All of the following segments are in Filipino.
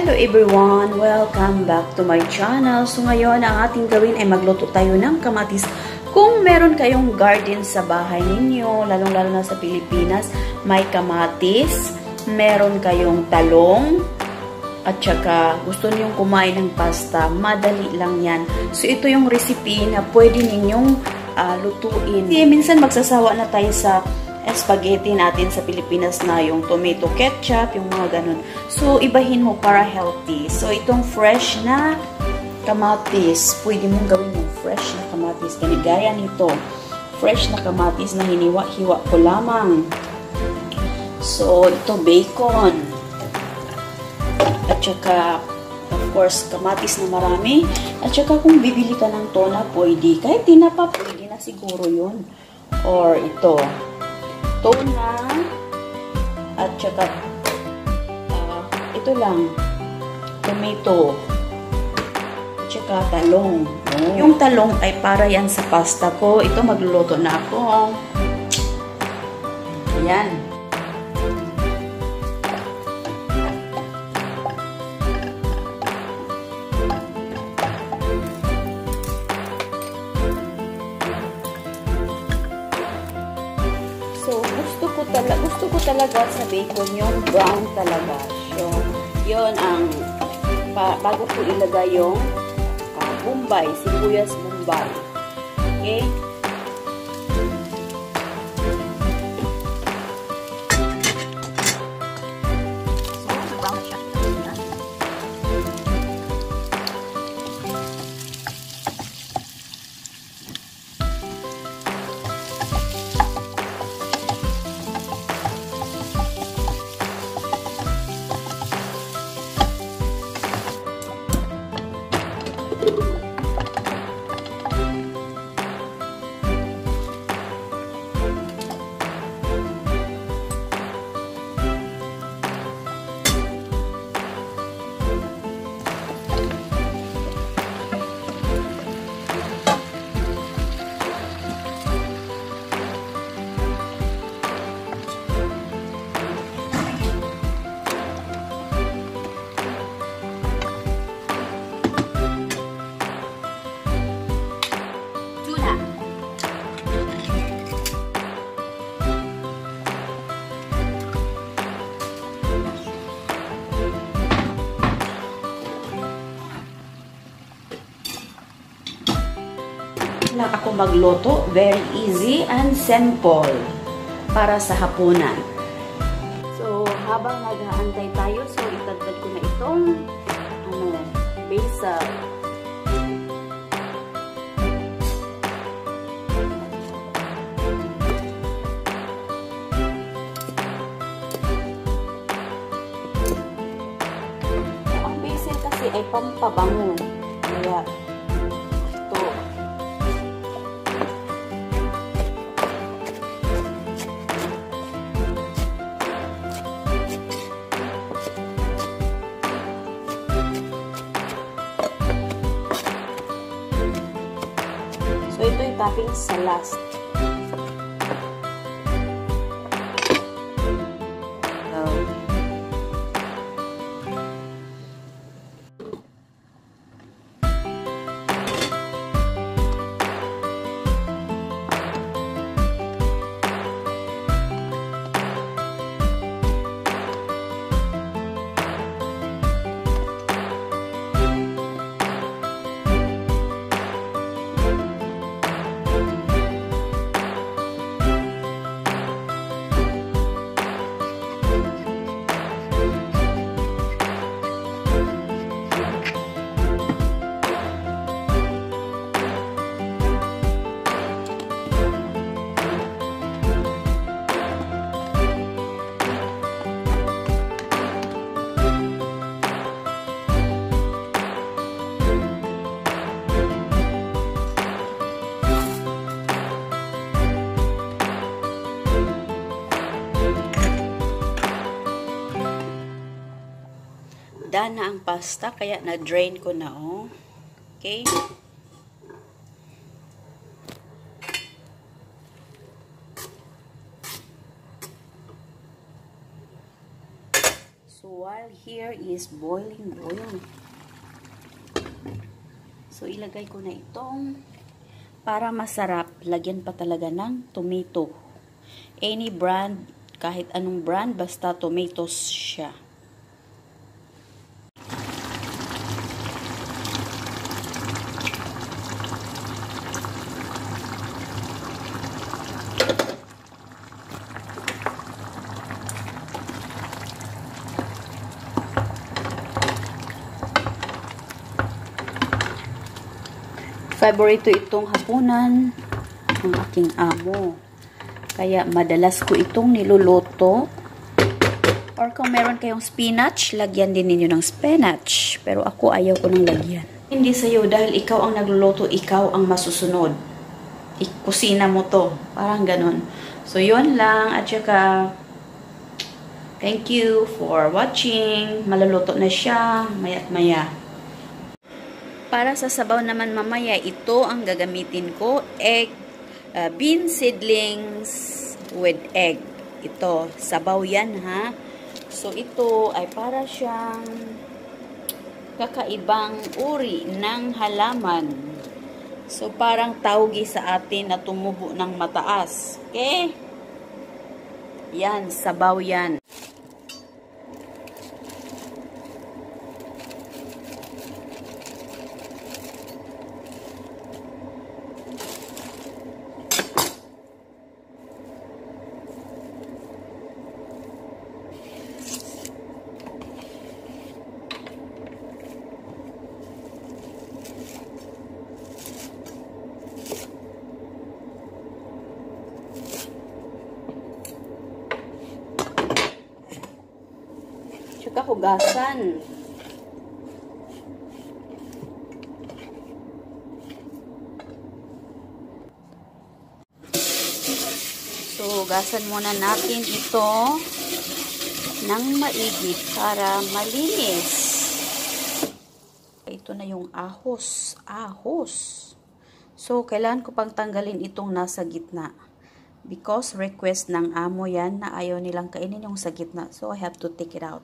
Hello everyone! Welcome back to my channel. So ngayon, ang ating gawin ay magluto tayo ng kamatis. Kung meron kayong garden sa bahay ninyo, lalong-lalo na sa Pilipinas, may kamatis, meron kayong talong, at saka gusto niyong kumain ng pasta, madali lang yan. So ito yung recipe na pwede ninyong lutuin. Kasi minsan magsasawa na tayo sa spaghetti natin sa Pilipinas na yung tomato ketchup, yung mga ganun. So, ibahin mo para healthy. So, itong fresh na kamatis, pwede mong gawin yung fresh na kamatis. Ganigaya nito, fresh na kamatis na hiniwa-hiwa ko lamang. So, ito bacon. At saka, of course, kamatis na marami. At saka, kung bibili ka ng tona, pwede. Kahit tinapa, pwede na siguro yun. Or ito, tuna, at saka ito lang, tomato, at saka talong. Yung talong ay para yan sa pasta ko. Ito, magluluto na ako. Ayan. So, gusto ko talaga sa bacon yung brown talaga. So, yun ang bago ko ilagay yung bombay, sibuyas bombay. Okay? So, brown siya. Lang ako magluto, very easy and simple para sa hapunan. So, habang nag-aantay tayo, so itagdag ko na itong basil. Ang basil kasi ay pampabango. Kaya so, ito yung topping sa last. Done na ang pasta, kaya na-drain ko na, oh. Okay? So, while While here is boiling. So, ilagay ko na itong para masarap. Lagyan pa talaga ng tomato. Any brand, kahit anong brand, basta tomatoes siya. Favorito itong hapunan ng aking amo. Kaya madalas ko itong niluluto. Or kung meron kayong spinach, lagyan din ninyo ng spinach. Pero ako ayaw ko nang lagyan. Hindi sa'yo dahil ikaw ang nagluluto, ikaw ang masusunod. Kusina mo to. Parang ganun. So yun lang. At saka thank you for watching. Maluluto na siya. Maya't maya. Para sa sabaw naman mamaya, ito ang gagamitin ko. Egg, bean seedlings with egg. Ito, sabaw yan ha. So ito ay para siyang kakaibang uri ng halaman. So parang tawgi sa atin na tumubo ng mataas. Okay? Yan, sabaw yan. Tsaka hugasan. So, hugasan muna natin ito ng maigit para malinis. Ito na yung ahos. So, kailangan ko pang tanggalin itong nasa gitna. Because request ng amo yan na ayaw nilang kainin yung sa gitna. So, I have to take it out.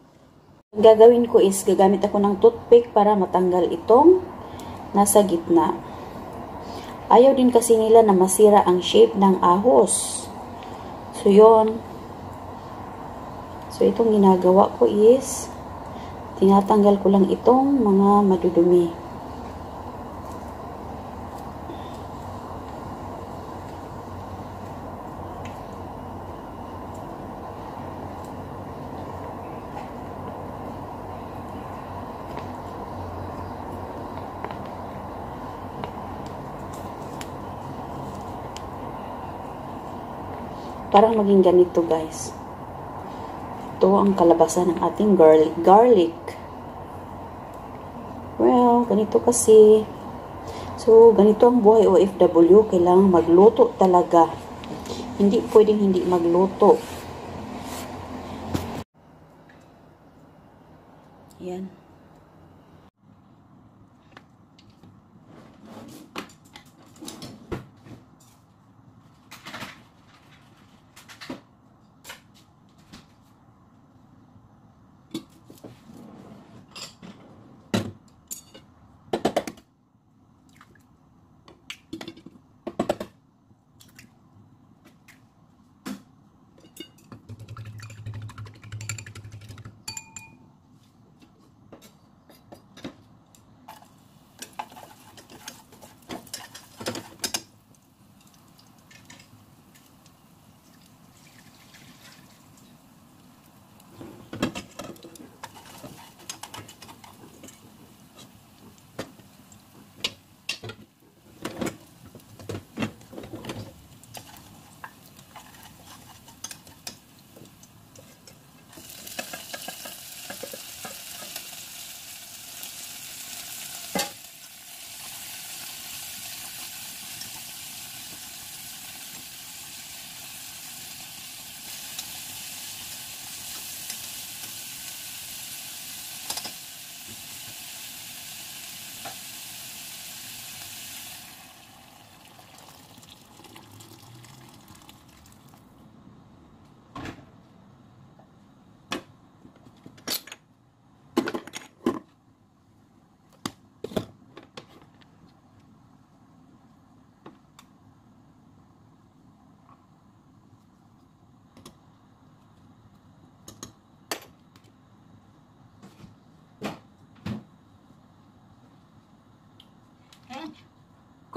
Ang gagawin ko is gagamit ako ng toothpick para matanggal itong nasa gitna. Ayaw din kasi nila na masira ang shape ng ahos. So, yun. So, itong ginagawa ko is tinatanggal ko lang itong mga madudumi. Parang maging ganito guys. Ito ang kalabasan ng ating garlic. Well, ganito kasi. So, ganito ang buhay OFW. Kailangan magluto talaga. Hindi pwedeng hindi magluto. Yan.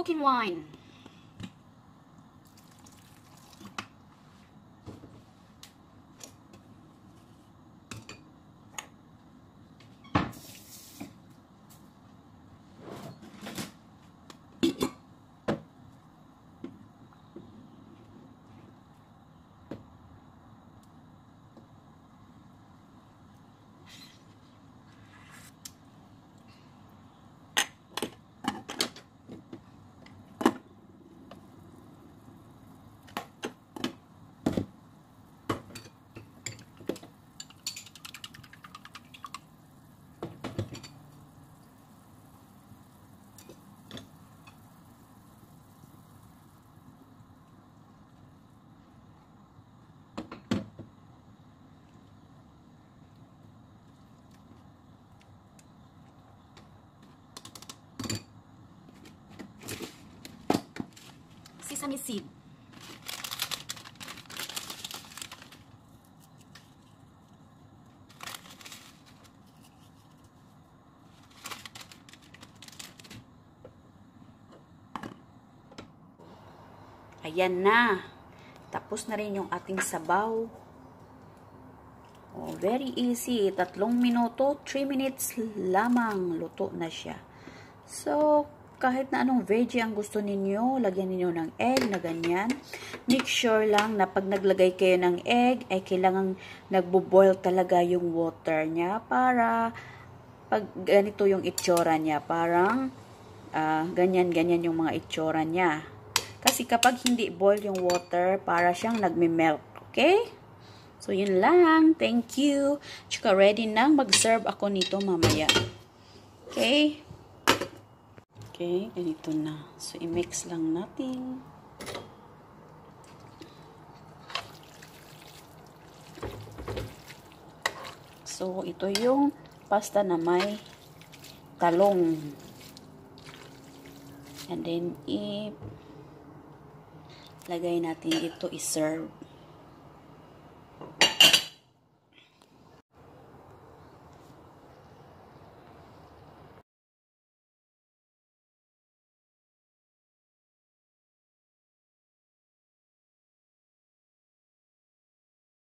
smoking wine. Sesame seed. Ayan na. Tapos na rin yung ating sabaw. Oh, very easy. 3 minuto, 3 minutes lamang. Luto na siya. So, kahit na anong veggie ang gusto ninyo, lagyan ninyo ng egg na ganyan. Make sure lang na pag naglagay kayo ng egg, ay kailangang nagbo-boil talaga yung water niya para pag ganito yung itsura niya. Parang ganyan-ganyan yung mga itsura niya. Kasi kapag hindi boil yung water, para siyang nagme-melt. Okay? So, yun lang. Thank you. Tsaka ready nang mag-serve ako nito mamaya. Okay? Okay, ganito na. So, i-mix lang natin. So, ito yung pasta na may talong. And then, lagay natin ito i-serve.